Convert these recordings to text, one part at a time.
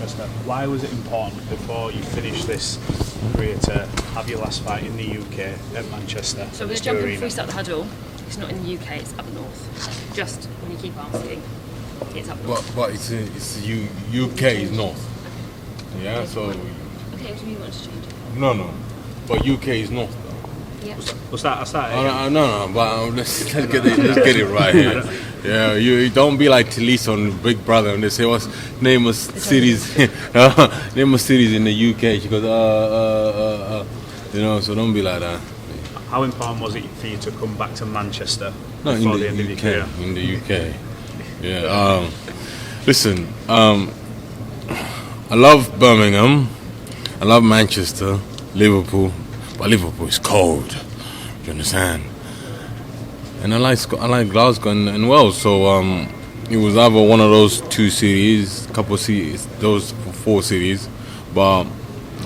Manchester. Why was it important before you finished this career to have your last fight in the UK at Manchester? So we're going to jump in before we start the huddle. It's not in the UK, it's up north. Just when you keep asking, it's up north. But it's UK is north. Yeah, so... Okay, what do you mean you want to change it? No. But UK is north. Yeah. What's that? No, but let's get it right here. Yeah, you don't be like Talisa on Big Brother and they say, what's name of cities name of cities in the UK? She goes, you know, so don't be like that. How important was it for you to come back to Manchester No, before in the end of your the career? UK. In the UK. Yeah. Listen, I love Birmingham, I love Manchester, Liverpool, but Liverpool is cold. You understand? And I like Glasgow and Wales. So it was either one of those two cities, couple of cities, those 4 cities. But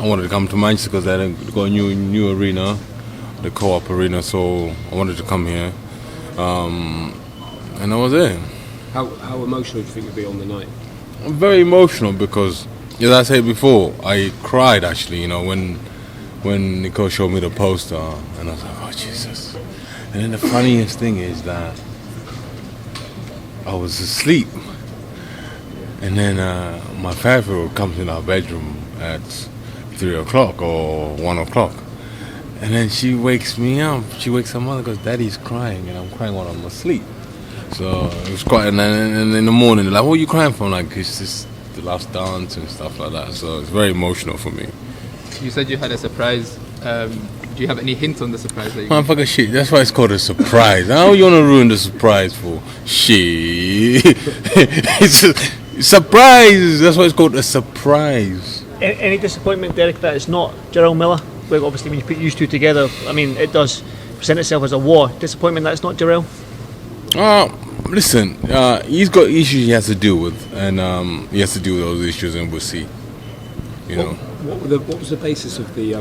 I wanted to come to Manchester because they got a new arena, the Co-op Arena. So I wanted to come here, and I was there. How emotional do you think you'll be on the night? I'm very emotional because, as I said before, I cried actually. You know, when Nicole showed me the poster, and I was like, oh Jesus. And then the funniest thing is that I was asleep, and then my 5-year-old comes in our bedroom at 3 o'clock or 1 o'clock, and then she wakes me up. She wakes her mother, goes, Daddy's crying, and I'm crying while I'm asleep. So it was quite, and in the morning they're like, what are you crying for? I'm like, it's just the last dance and stuff like that. So it's very emotional for me. You said you had a surprise. Do you have any hint on the surprise that you Motherfucker, shit. That's why it's called a surprise. How you wanna ruin the surprise for? Shit. It's a surprise. That's why it's called a surprise. Any disappointment, Derek, that it's not Gerald Miller? Well, obviously, when you put these two together, I mean, it does present itself as a war. Disappointment that it's not Gerald? Listen, he's got issues he has to deal with, and he has to deal with those issues, and we'll see. You know. What was the basis of the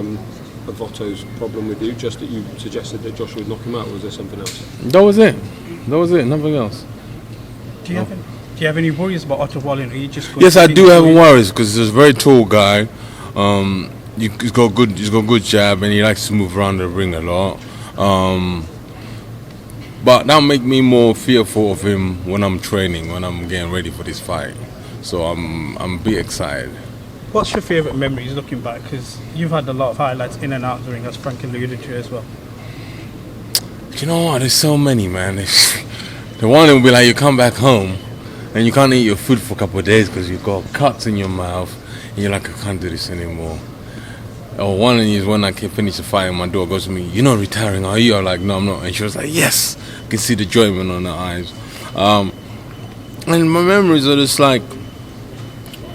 of Otto's problem with you? Just that you suggested that Joshua would knock him out, or was there something else? That was it. Nothing else. Do you have any worries about Otto Wallin? Are you just Yes, I do have worries because he's a very tall guy. He's got good jab, and he likes to move around the ring a lot. But that make me more fearful of him when I'm training, when I'm getting ready for this fight. So I'm a bit excited. What's your favourite memories looking back? Because you've had a lot of highlights in and out of the ring, as Frank alluded to as well. You know what? There's so many, man. The one will be like you come back home and you can't eat your food for a couple of days because you've got cuts in your mouth and you're like, I can't do this anymore. Or one is when I finish the fight and my daughter goes to me, you're not retiring, are you? I'm like, no, I'm not. And she was like, yes. I can see the enjoyment on her eyes. And my memories are just like,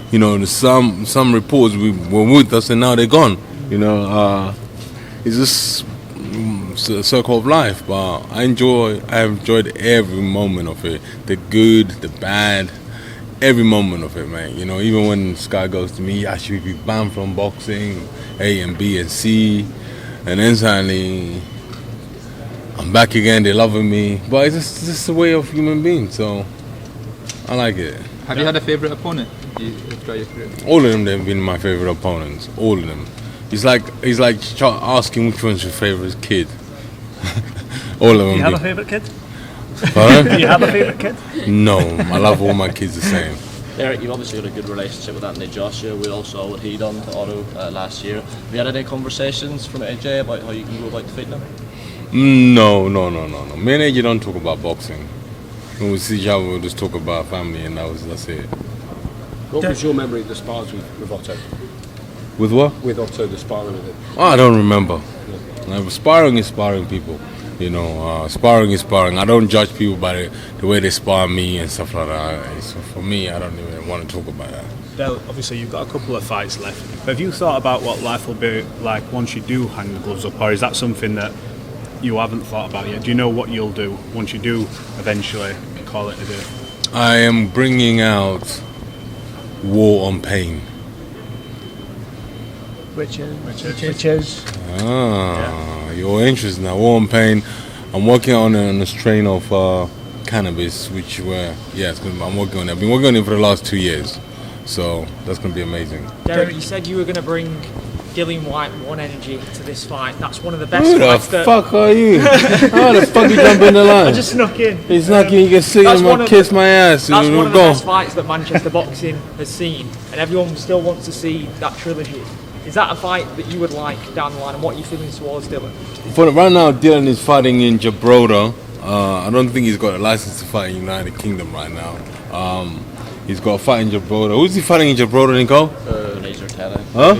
you know, some reports were with us and now they're gone. You know, it's just a circle of life. But I enjoyed every moment of it. The good, the bad, every moment of it, man. You know, even when Sky goes to me, I should be banned from boxing, A and B and C, and then suddenly I'm back again. They're loving me, but it's just the way of human beings. So I like it. Have you had a favorite opponent throughout your career? All of them, they've been my favorite opponents. All of them. It's like asking which one's your favorite kid. All of them. Do you have a favourite kid? Pardon? Do you have a favourite kid? No, I love all my kids the same. Eric, you've obviously got a good relationship with Anthony Joshua. We all saw what he done to Otto last year. Have you had any conversations from AJ about how you can go about defeating him? No. Me and AJ don't talk about boxing. When we see each other, we'll just talk about family, and that's it. What was your memory of the spars with Otto? With what? With Otto, the sparring with him? Oh, I don't remember. Like, sparring is sparring, people. You know, sparring is sparring. I don't judge people by the way they spar me and stuff like that. So for me, I don't even want to talk about that. Del, obviously you've got a couple of fights left. But have you thought about what life will be like once you do hang the gloves up, or is that something that you haven't thought about yet? Do you know what you'll do once you do eventually call it a day? I am bringing out War on Pain. Which is? You're interested now. War on Pain. I'm working on a strain of cannabis, I'm working on it. I've been working on it for the last 2 years. So that's going to be amazing. Derek, you said you were going to bring Dillian Whyte one energy to this fight. That's one of the best Who the fights that... fuck are you? How the fuck you jump in the line? I just snuck in. He's snuck in, you can see That's him one and of kiss the- my ass. That's and one of the go. best fights that Manchester boxing has seen, and everyone still wants to see that trilogy. Is that a fight that you would like down the line, and what are you feeling towards Dylan? For right now, Dylan is fighting in Gibraltar. I don't think he's got a license to fight in United Kingdom right now. He's got a fight in Gibraltar. Who's he fighting in Gibraltar, Nico? Laser Tete. Huh?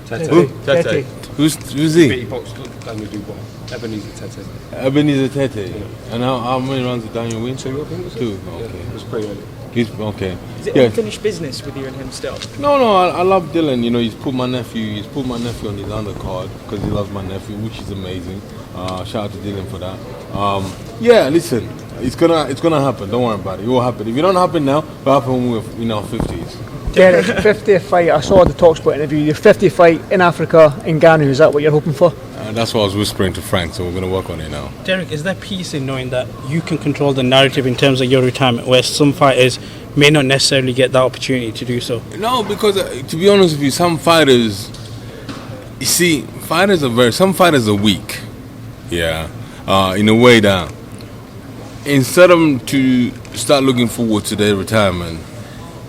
Tete. Who? Tete. Who's he? He boxed Daniel Dubois. Ebenezer Tete. Ebenezer Tete. And how many rounds did Daniel win? 2, I think. Was it? 2. Yeah, Okay. it was pretty early. He's okay. Is it Yeah. unfinished business with you and him still? No, I love Dylan. You know, he's put my nephew on his undercard because he loves my nephew, which is amazing. Shout out to Dylan for that. Yeah, listen, it's gonna happen. Don't worry about it. It will happen. If it don't happen now, it will happen when we're in our 50s. Derek, 50th fight. I saw the TalkSport interview. Your 50th fight in Africa, in Ghana. Is that what you're hoping for? That's what I was whispering to Frank. So we're gonna work on it now. Derek, is there peace in knowing that you can control the narrative in terms of your retirement, where some fighters may not necessarily get that opportunity to do so? No, because to be honest with you, some fighters, you see, some fighters are weak. Yeah, in a way that instead of them to start looking forward to their retirement,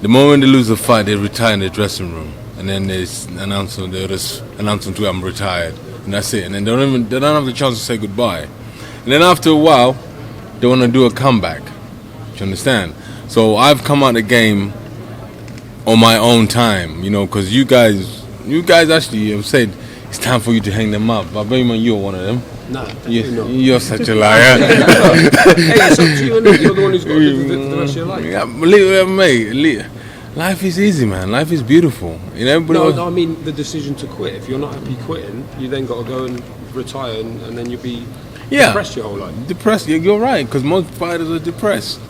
the moment they lose a fight, they retire in the dressing room, and then they just announce to I'm retired, and that's it. And then they don't have the chance to say goodbye. And then after a while, they want to do a comeback. Do you understand? So I've come out the game on my own time, you know, because you guys actually have said it's time for you to hang them up. I bet you're one of them. No, definitely not. You're such a liar. Hey, it's up to you, innit? You're the one who's got to live the rest of your life. Yeah, mate, life is easy, man. Life is beautiful. You know, No, I mean the decision to quit. If you're not happy quitting, you then got to go and retire, and then you'll be depressed your whole life. Depressed. You're right, because most fighters are depressed.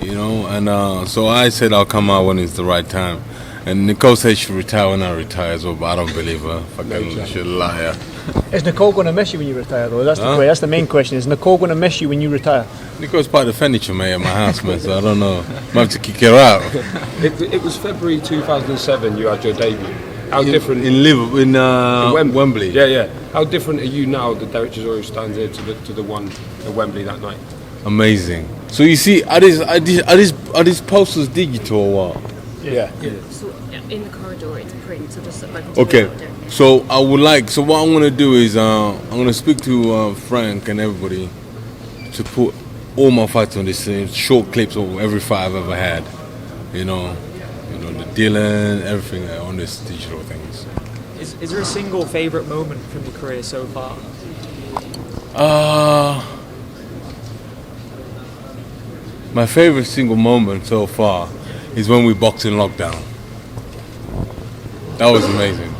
You know, and so I said I'll come out when it's the right time. And Nicole said she should retire when I retire as well, but I don't believe her. Fucking she's a liar. Is Nicole going to miss you when you retire, though? That's the main question. Is Nicole going to miss you when you retire? Nicole's part of the furniture, mate, at my house, man, so I don't know. Might have to kick her out. It was February 2007 you had your debut. How different... In Liverpool, in Wembley. Yeah. How different are you now that Derek Chisora stands here to the one at Wembley that night? Amazing. So you see, are these posters digital or what? Yeah. So in the corridor, it's print. So just like Okay. So so what I'm gonna do is I'm gonna speak to Frank and everybody to put all my fights on this short clips of every fight I've ever had. You know the Dylan, everything on this digital things. Is there a single favourite moment from your career so far? My favorite single moment so far is when we boxed in lockdown. That was amazing.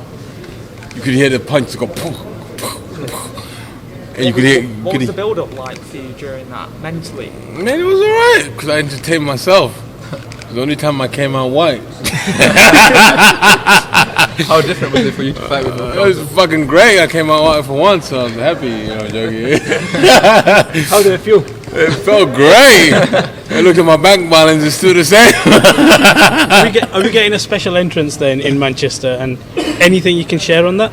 You could hear the punches go, and you could hear. What was the build-up like for you during that, mentally? Man, it was alright because I entertained myself. It was the only time I came out white. How different was it for you to fight with them? It was fucking great. I came out white for once, so I was happy. Joking. How did it feel? It felt great. I looked at my bank balance; it's still the same. Are we getting a special entrance then in Manchester? And anything you can share on that?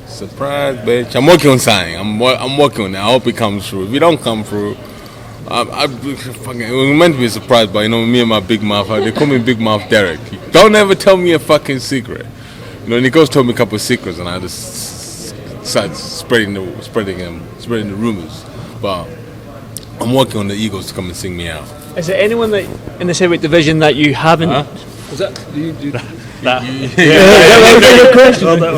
Surprise, bitch! I'm working on something. I'm working on it. I hope it comes through. If it don't come through, it was meant to be a surprise. But me and my big mouth, they call me Big Mouth Derek. Don't ever tell me a fucking secret. Nico's told me a couple of secrets, and I just started spreading the rumors. But I'm working on the Eagles to come and sing me out. Is there anyone that in the heavyweight division that you haven't? Was that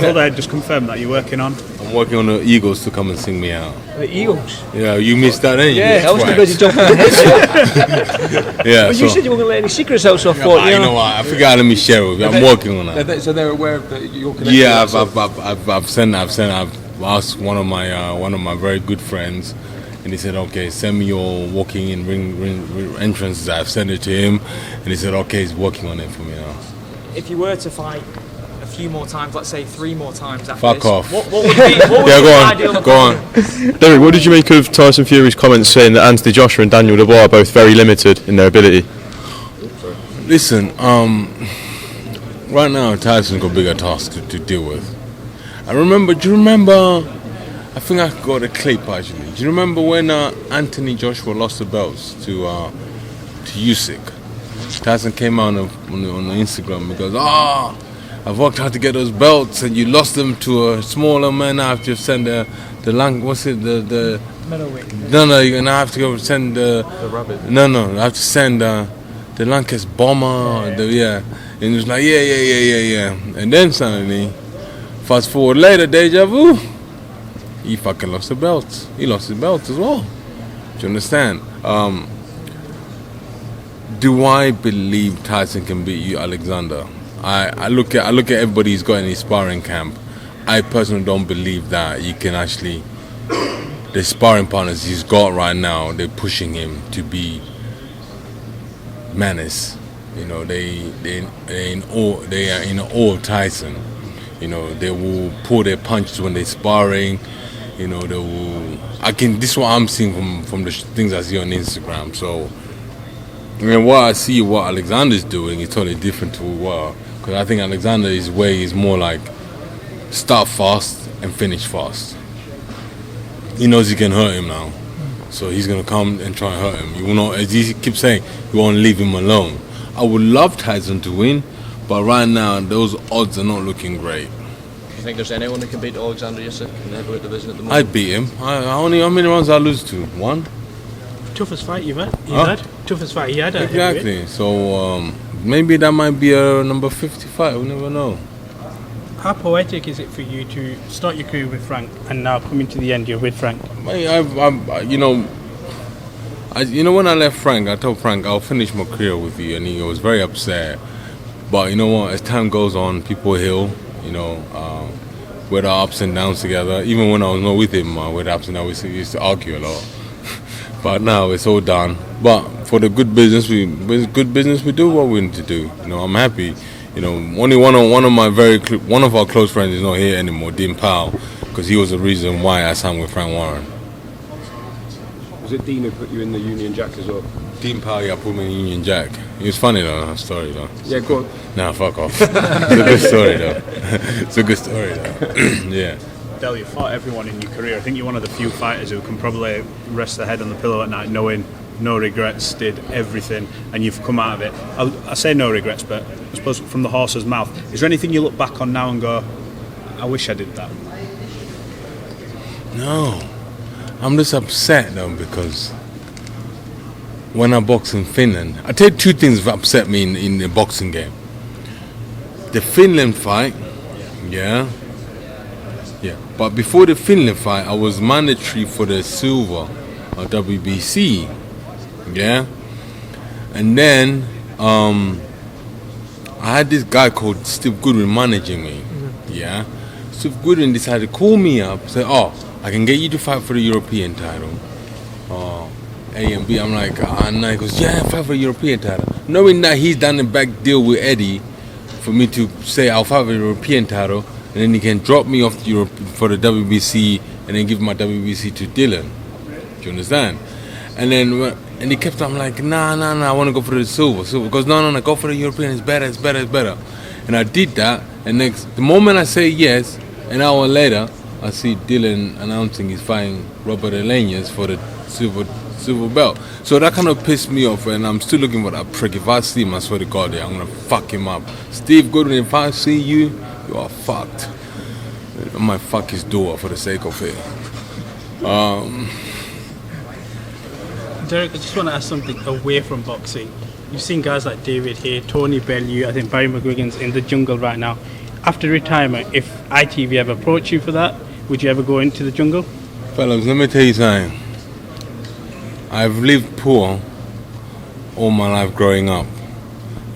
Hold on, just confirm that you're working on. I'm working on the Eagles to come and sing me out. The Eagles. Yeah, you missed that, didn't you? Yeah, I was too busy jumping in the head. Yeah, But you said you weren't going to let any secrets out, so I but thought, you know what? I forgot. Let me share with you. I'm working on that. So they're aware of your connection? Yeah, I've asked one of my very good friends, and he said, okay, send me your walking in ring entrances. I've sent it to him, and he said, okay, he's working on it for me now. If you were to fight a few more times, let's say 3 more times after Fuck this, off. what would be the ideal Go on. Derek, what did you make of Tyson Fury's comments saying that Anthony Joshua and Daniel Dubois are both very limited in their ability? Listen, right now Tyson's got bigger tasks to deal with. Do you remember, I think I got a clip actually. Do you remember when Anthony Joshua lost the belts to Usyk? Tyson came out on the Instagram and goes, I've worked hard to get those belts and you lost them to a smaller man. I have to send the Middleweight. No, you're gonna have to go send the rabbit. No, I have to send the Lancaster bomber. And he was like, yeah. And then suddenly, fast forward later, deja vu. He fucking lost the belts. He lost his belt as well. Do you understand? Do I believe Tyson can beat you, Oleksandr? I look at everybody he's got in his sparring camp. I personally don't believe that you can actually. The sparring partners he's got right now, they're pushing him to be menace. You know, they are in awe of Tyson. You know, they will pull their punches when they're sparring. You know, they will. This is what I'm seeing from the things I see on Instagram. So, I mean, what I see, what Alexander's doing is totally different to what. Because I think Alexander's way is more like start fast and finish fast. He knows he can hurt him now, so he's gonna come and try and hurt him. You will not, as he keeps saying, you won't leave him alone. I would love Tyson to win, but right now those odds are not looking great. Do you think there's anyone who can beat Oleksandr Usyk in the heavyweight division at the moment? I'd beat him. How many rounds I lose to? One? Toughest fight you've had? Toughest fight he had. Exactly. So maybe that might be a number 55. We never know. How poetic is it for you to start your career with Frank and now coming to the end you're with Frank? You know, when I left Frank, I told Frank I'll finish my career with you, and he was very upset. But you know what? As time goes on, people heal. You know, with our ups and downs together. Even when I was not with him, with ups and downs, we used to argue a lot. But now it's all done. But for the good business, we do what we need to do. You know, I'm happy. You know, only one of our close friends is not here anymore, Dean Powell, because he was the reason why I signed with Frank Warren. Was it Dean who put you in the Union Jack as well? Dean Powell, yeah, put me in Union Jack. It was funny though, that story though. Yeah, go on. Nah, fuck off. It's a good story though. It's a good story though. Yeah. Del, you fought everyone in your career. I think you're one of the few fighters who can probably rest their head on the pillow at night knowing no regrets, did everything, and you've come out of it. I say no regrets, but I suppose from the horse's mouth. Is there anything you look back on now and go, I wish I did that? No. I'm just upset though because when I boxed in Finland, I tell you two things that upset me in the boxing game. The Finland fight, yeah. But before the Finland fight, I was mandatory for the silver or WBC, yeah. And then I had this guy called Steve Goodwin managing me, yeah. Steve Goodwin decided to call me up, say, I can get you to fight for the European title. A and B. I'm like, and he goes, yeah, fight for the European title. Knowing that he's done a back deal with Eddie for me to say I'll fight for the European title, and then he can drop me off for the WBC and then give my WBC to Dylan. Do you understand? And then he kept on like, nah, I want to go for the silver. He goes, no, go for the European, it's better. And I did that, and the moment I say yes, an hour later, I see Dylan announcing he's fighting Robert Elenius for the silver belt. So that kind of pissed me off, and I'm still looking for that prick. If I see him, I swear to God, I'm going to fuck him up. Steve Goodwin, if I see you, you are fucked. I might fuck his door for the sake of it. Derek, I just want to ask something away from boxing. You've seen guys like David Hay, Tony Bellew, I think Barry McGuigan's in the jungle right now. After retirement, if ITV ever approached you for that, would you ever go into the jungle? Fellas, let me tell you something. I've lived poor all my life growing up.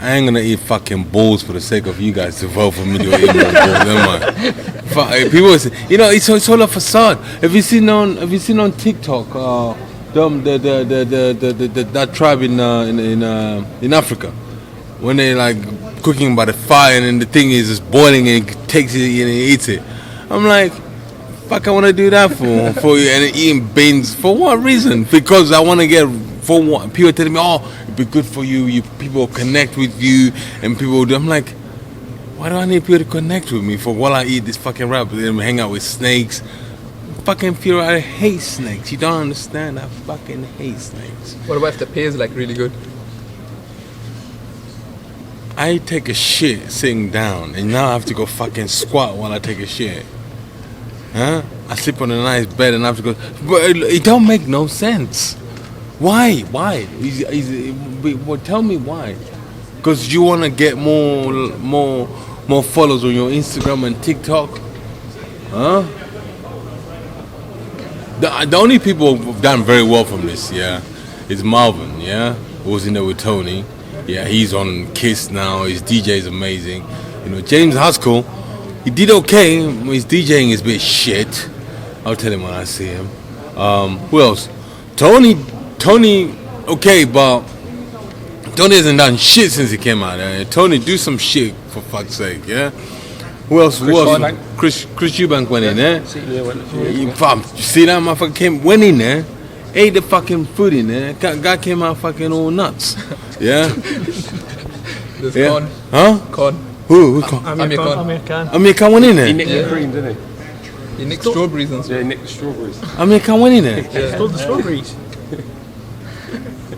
I ain't gonna eat fucking balls for the sake of you guys to vote for me to eat more balls, am I? People say, it's all a facade. Have you seen on TikTok that tribe in Africa when they like cooking by the fire and then the thing is just boiling and it takes it and it eats it? I'm like, fuck, I want to do that for you, and eating beans for what reason? Because I want to get, for what? People telling me, be good for you. People will connect with you, and people will do. I'm like, why do I need people to connect with me for while I eat this fucking wrap and then hang out with snakes? Fucking Fury, I hate snakes. You don't understand. I fucking hate snakes. What about if the pay is like really good? I take a shit sitting down, and now I have to go fucking squat while I take a shit. Huh? I sleep on a nice bed and I have to go. But it don't make no sense. Why? Why? Well, tell me why. Because you want to get more followers on your Instagram and TikTok? Huh? The only people who've done very well from this, yeah, is Marvin, yeah, who was in there with Tony. Yeah, he's on Kiss now. His DJ is amazing. You know, James Haskell, he did okay. His DJing is a bit shit. I'll tell him when I see him. Who else? Tony, okay, but Tony hasn't done shit since he came out. Tony, do some shit for fuck's sake, yeah. Who else? Chris Eubank went in there. You see that motherfucker went in there, ate the fucking food in there. Guy came out fucking all nuts. Yeah. There's yeah. Con. Huh? Con. Who Con? Amir Khan. Amir Khan went in there. He nicked the cream, didn't he? He nicked strawberries and stuff. Yeah, he nicked the strawberries. Amir Khan went in there. Yeah. Stole the strawberries.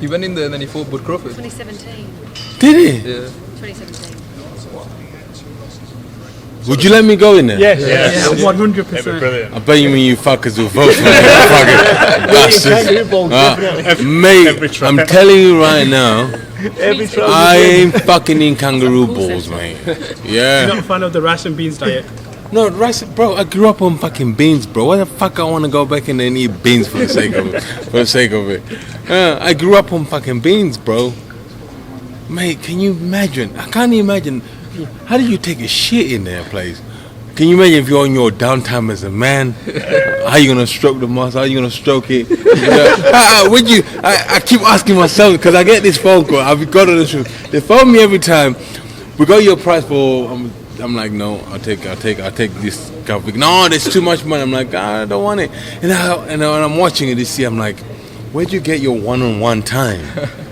He went in there and then he fought Bud Crawford. 2017. Did he? Yeah. 2017. Would you let me go in there? Yes. Yeah, 100%. brilliant. I bet you mean you fuckers will vote for me. Fucking bastards. Mate, I'm telling you right now, I ain't fucking in kangaroo balls, mate. Yeah. You're not a fan of the rice and beans diet? No, rice, bro. I grew up on fucking beans, bro. Why the fuck I want to go back in there and eat beans for the sake of it? For the sake of it, I grew up on fucking beans, bro. Mate, can you imagine? I can't imagine. How do you take a shit in there, place? Can you imagine if you're on your downtime as a man? How you gonna stroke the muscle? How you gonna stroke it? I keep asking myself because I get this phone call. I've got on the show. They phone me every time. We got your price for. I'm like, no, I'll take this coffee. No, there's too much money. I'm like, I don't want it. And when I'm watching it this year, I'm like, where'd you get your one-on-one time?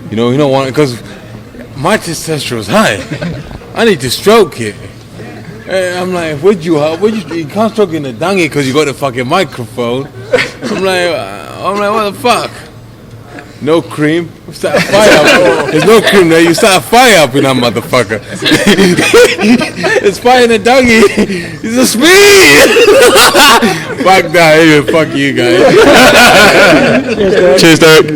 You know, because my testosterone is high. I need to stroke it. And I'm like, you can't stroke in the dungy because you got the fucking microphone. I'm like, what the fuck? No cream. Start a fire up. There's no cream there. You start a fire up in that motherfucker. It's fire in the doggy. It's a speed. Fuck that. Fuck you guys. Cheers, Derek.